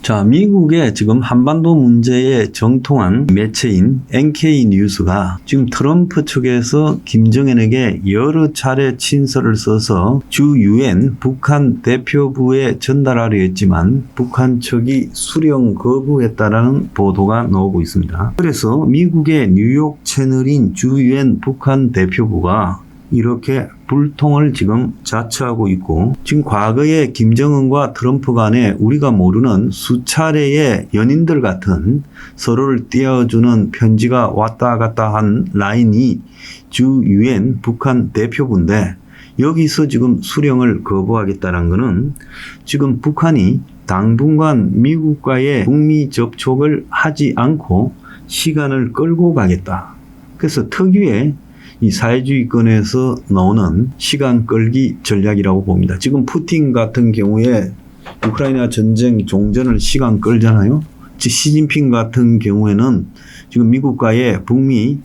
자, 미국의 지금 한반도 문제에 정통한 매체인 NK뉴스가 지금 트럼프 측에서 김정은에게 여러 차례 친서를 써서 주 유엔 북한 대표부에 전달하려 했지만 북한 측이 수령 거부했다라는 보도가 나오고 있습니다. 그래서 미국의 뉴욕 채널인 주 유엔 북한 대표부가 이렇게 불통을 지금 자처하고 있고, 지금 과거에 김정은과 트럼프 간에 우리가 모르는 수차례의 연인들 같은 서로를 띄워주는 편지가 왔다 갔다 한 라인이 주 유엔 북한 대표부인데, 여기서 지금 수령을 거부하겠다는 것은 지금 북한이 당분간 미국과의 북미 접촉을 하지 않고 시간을 끌고 가겠다. 그래서 특유의 이 사회주의권에서 나오는 시간 끌기 전략이라고 봅니다. 지금 푸틴 같은 경우에 우크라이나 전쟁 종전을 시간 끌잖아요. 시진핑 같은 경우에는 지금 미국과의 북미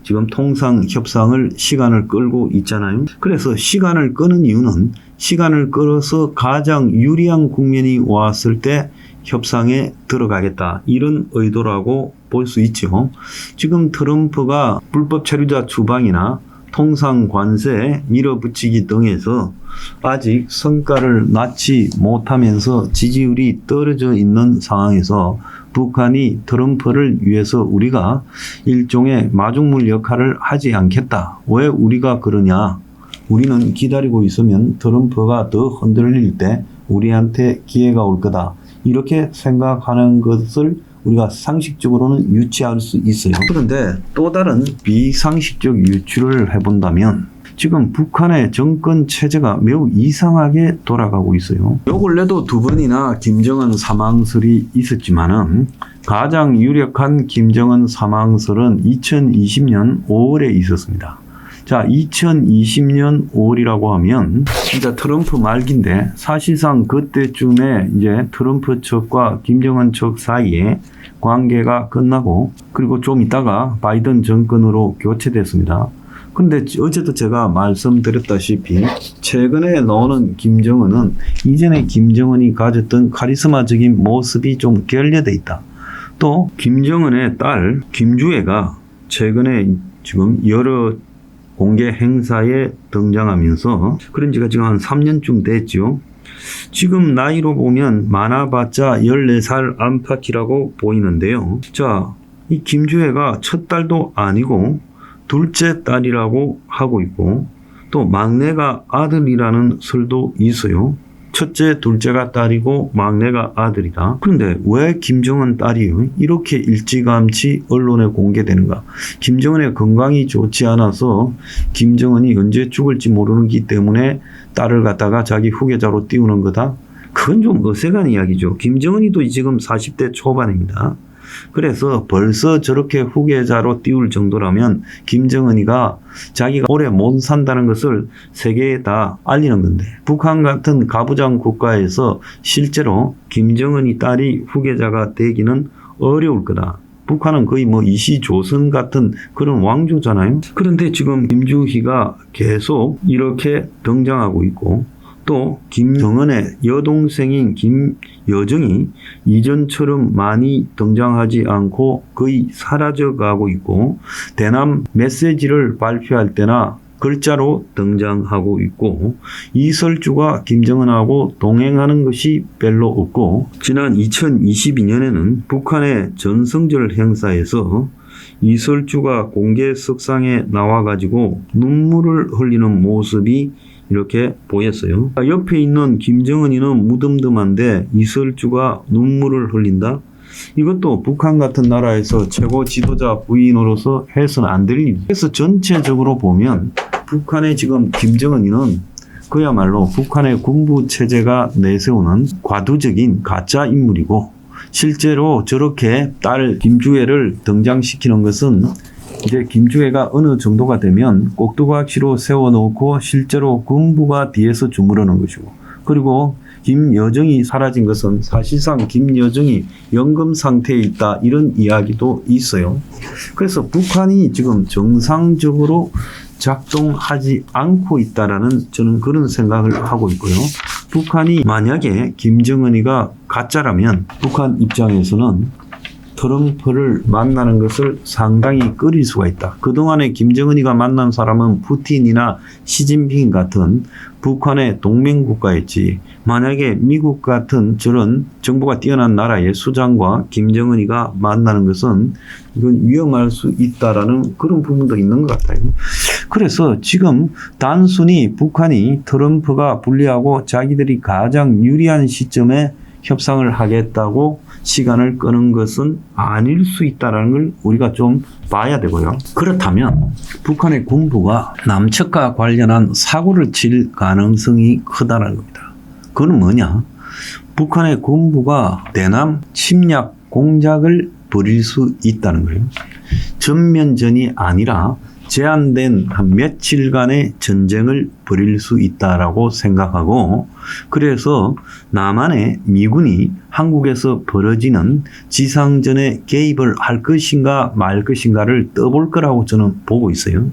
지금 통상 협상을 시간을 끌고 있잖아요. 그래서 시간을 끄는 이유는 시간을 끌어서 가장 유리한 국면이 왔을 때 협상에 들어가겠다, 이런 의도라고 볼 수 있죠. 지금 트럼프가 불법 체류자 추방이나 통상 관세 밀어붙이기 등에서 아직 성과를 낳지 못하면서 지지율이 떨어져 있는 상황에서 북한이 트럼프를 위해서 우리가 일종의 마중물 역할을 하지 않겠다. 왜 우리가 그러냐? 우리는 기다리고 있으면 트럼프가 더 흔들릴 때 우리한테 기회가 올 거다. 이렇게 생각하는 것을 우리가 상식적으로는 유추할 수 있어요. 그런데 또 다른 비상식적 유추를 해본다면 지금 북한의 정권 체제가 매우 이상하게 돌아가고 있어요. 요 근래도 두 번이나 김정은 사망설이 있었지만은 가장 유력한 김정은 사망설은 2020년 5월에 있었습니다. 자, 2020년 5월이라고 하면 진짜 트럼프 말기인데, 사실상 그때쯤에 이제 트럼프 측과 김정은 측 사이에 관계가 끝나고, 그리고 좀 있다가 바이든 정권으로 교체됐습니다. 그런데 어제도 제가 말씀드렸다시피 최근에 나오는 김정은은 이전에 김정은이 가졌던 카리스마적인 모습이 좀 결여돼 있다. 또 김정은의 딸 김주애가 최근에 지금 여러 공개 행사에 등장하면서 그런 지가 지금 한 3년쯤 됐죠. 지금 나이로 보면 많아봤자 14살 안팎이라고 보이는데요. 자, 이 김주애가 첫 딸도 아니고 둘째 딸이라고 하고 있고, 또 막내가 아들이라는 설도 있어요. 첫째, 둘째가 딸이고 막내가 아들이다. 그런데 왜 김정은 딸이 이렇게 일찌감치 언론에 공개되는가? 김정은의 건강이 좋지 않아서 김정은이 언제 죽을지 모르기 때문에 딸을 갖다가 자기 후계자로 띄우는 거다? 그건 좀 어색한 이야기죠. 김정은이도 지금 40대 초반입니다. 그래서 벌써 저렇게 후계자로 띄울 정도라면 김정은이가 자기가 오래 못 산다는 것을 세계에 다 알리는 건데, 북한 같은 가부장 국가에서 실제로 김정은이 딸이 후계자가 되기는 어려울 거다. 북한은 거의 뭐 이시조선 같은 그런 왕조잖아요. 그런데 지금 김주희가 계속 이렇게 등장하고 있고, 또 김정은의 여동생인 김여정이 이전처럼 많이 등장하지 않고 거의 사라져가고 있고, 대남 메시지를 발표할 때나 글자로 등장하고 있고, 이설주가 김정은하고 동행하는 것이 별로 없고, 지난 2022년에는 북한의 전성절 행사에서 이설주가 공개석상에 나와가지고 눈물을 흘리는 모습이 이렇게 보였어요. 옆에 있는 김정은이는 무덤덤한데 이설주가 눈물을 흘린다? 이것도 북한 같은 나라에서 최고 지도자 부인으로서 해서는 안 될 일이죠. 그래서 전체적으로 보면 북한의 지금 김정은이는 그야말로 북한의 군부 체제가 내세우는 과도적인 가짜 인물이고, 실제로 저렇게 딸 김주애를 등장시키는 것은 이제 김주애가 어느 정도가 되면 꼭두각시로 세워놓고 실제로 군부가 뒤에서 주무르는 것이고, 그리고 김여정이 사라진 것은 사실상 김여정이 연금 상태에 있다, 이런 이야기도 있어요. 그래서 북한이 지금 정상적으로 작동하지 않고 있다라는 저는 그런 생각을 하고 있고요. 북한이 만약에 김정은이가 가짜라면 북한 입장에서는 트럼프를 만나는 것을 상당히 꺼릴 수가 있다. 그동안에 김정은이가 만난 사람은 푸틴이나 시진핑 같은 북한의 동맹국가였지. 만약에 미국 같은 저런 정보가 뛰어난 나라의 수장과 김정은이가 만나는 것은 이건 위험할 수 있다라는 그런 부분도 있는 것 같아요. 그래서 지금 단순히 북한이 트럼프가 불리하고 자기들이 가장 유리한 시점에 협상을 하겠다고 시간을 끄는 것은 아닐 수 있다는 걸 우리가 좀 봐야 되고요. 그렇다면 북한의 군부가 남측과 관련한 사고를 칠 가능성이 크다는 겁니다. 그건 뭐냐? 북한의 군부가 대남 침략 공작을 벌일 수 있다는 거예요. 전면전이 아니라 제한된 한 며칠간의 전쟁을 벌일 수 있다라고 생각하고, 그래서 남한의 미군이 한국에서 벌어지는 지상전에 개입을 할 것인가 말 것인가를 떠볼 거라고 저는 보고 있어요.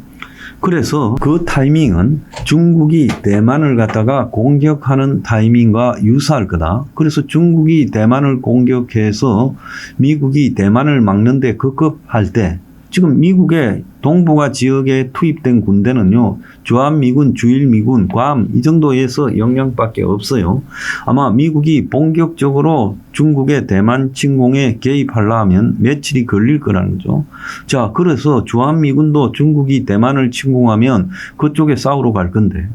그래서 그 타이밍은 중국이 대만을 갖다가 공격하는 타이밍과 유사할 거다. 그래서 중국이 대만을 공격해서 미국이 대만을 막는데 급급할 때, 지금 미국의 동북아 지역에 투입된 군대는요, 주한미군, 주일미군, 괌 이 정도에서 영향밖에 없어요. 아마 미국이 본격적으로 중국의 대만 침공에 개입하려 하면 며칠이 걸릴 거라는 거죠. 자, 그래서 주한미군도 중국이 대만을 침공하면 그쪽에 싸우러 갈 건데,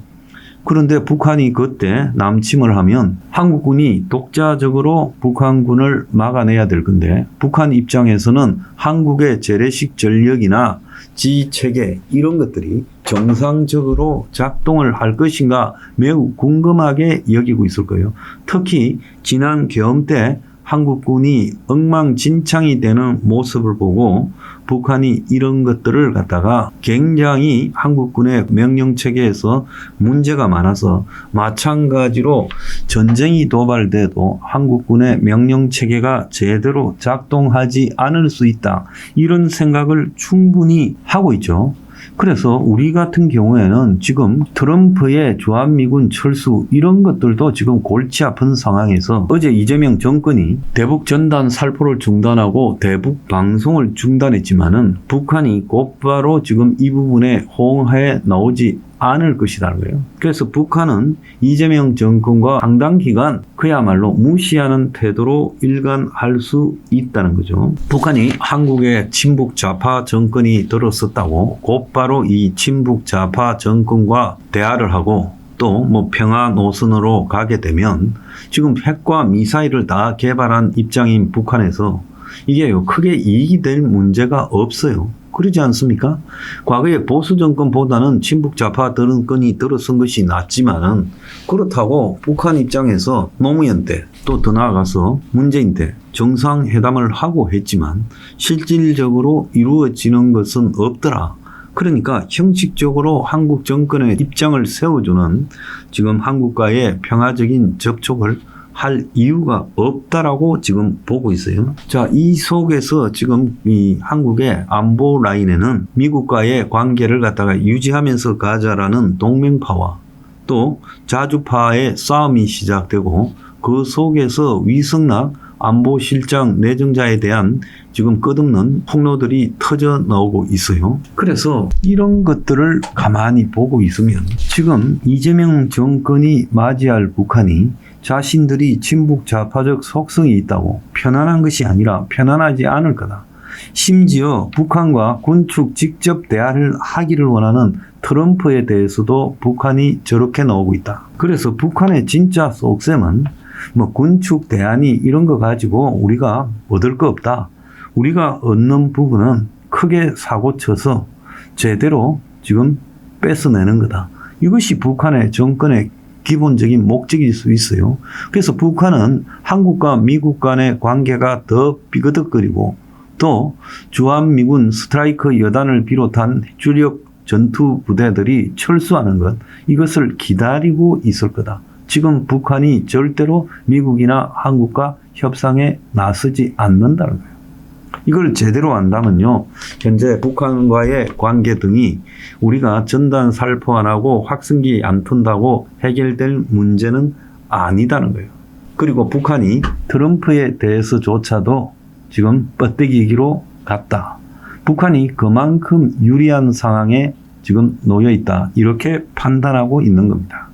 그런데 북한이 그때 남침을 하면 한국군이 독자적으로 북한군을 막아내야 될 건데, 북한 입장에서는 한국의 재래식 전력이나 지휘체계 이런 것들이 정상적으로 작동을 할 것인가 매우 궁금하게 여기고 있을 거예요. 특히 지난 계엄 때 한국군이 엉망진창이 되는 모습을 보고 북한이 이런 것들을 갖다가 굉장히 한국군의 명령체계에서 문제가 많아서, 마찬가지로 전쟁이 도발돼도 한국군의 명령체계가 제대로 작동하지 않을 수 있다, 이런 생각을 충분히 하고 있죠. 그래서 우리 같은 경우에는 지금 트럼프의 주한미군 철수 이런 것들도 지금 골치 아픈 상황에서, 어제 이재명 정권이 대북 전단 살포를 중단하고 대북 방송을 중단했지만은 북한이 곧바로 지금 이 부분에 호응해 나오지 않을 것이라는 거예요. 그래서 북한은 이재명 정권과 상당 기간 그야말로 무시하는 태도로 일관할 수 있다는 거죠. 북한이 한국의 친북 좌파 정권이 들어섰다고 곧바로 이 친북 좌파 정권과 대화를 하고 또 뭐 평화 노선으로 가게 되면, 지금 핵과 미사일을 다 개발한 입장인 북한에서 이게 크게 이익이 될 문제가 없어요. 그러지 않습니까? 과거에 보수 정권보다는 친북 좌파 정권이 들어선 것이 낫지만은, 그렇다고 북한 입장에서 노무현 때 또 더 나아가서 문재인 때 정상회담을 하고 했지만 실질적으로 이루어지는 것은 없더라. 그러니까 형식적으로 한국 정권의 입장을 세워주는 지금 한국과의 평화적인 접촉을 할 이유가 없다라고 지금 보고 있어요. 자, 이 속에서 지금 이 한국의 안보 라인에는 미국과의 관계를 갖다가 유지하면서 가자라는 동맹파와 또 자주파의 싸움이 시작되고, 그 속에서 위성락 안보실장 내정자에 대한 지금 끝없는 폭로들이 터져 나오고 있어요. 그래서 이런 것들을 가만히 보고 있으면 지금 이재명 정권이 맞이할 북한이 자신들이 친북 좌파적 속성이 있다고 편안한 것이 아니라 편안하지 않을 거다. 심지어 북한과 군축 직접 대화를 하기를 원하는 트럼프에 대해서도 북한이 저렇게 나오고 있다. 그래서 북한의 진짜 속셈은 뭐 군축 대안이 이런 거 가지고 우리가 얻을 거 없다. 우리가 얻는 부분은 크게 사고 쳐서 제대로 지금 뺏어내는 거다. 이것이 북한의 정권의 기본적인 목적일 수 있어요. 그래서 북한은 한국과 미국 간의 관계가 더 삐그덕거리고, 또 주한미군 스트라이커 여단을 비롯한 주력 전투 부대들이 철수하는 것, 이것을 기다리고 있을 거다. 지금 북한이 절대로 미국이나 한국과 협상에 나서지 않는다는 거예요. 이걸 제대로 안다면요, 현재 북한과의 관계 등이 우리가 전단 살포 안 하고 확성기 안 튼다고 해결될 문제는 아니다는 거예요. 그리고 북한이 트럼프에 대해서조차도 지금 뻗대기기로 갔다. 북한이 그만큼 유리한 상황에 지금 놓여 있다. 이렇게 판단하고 있는 겁니다.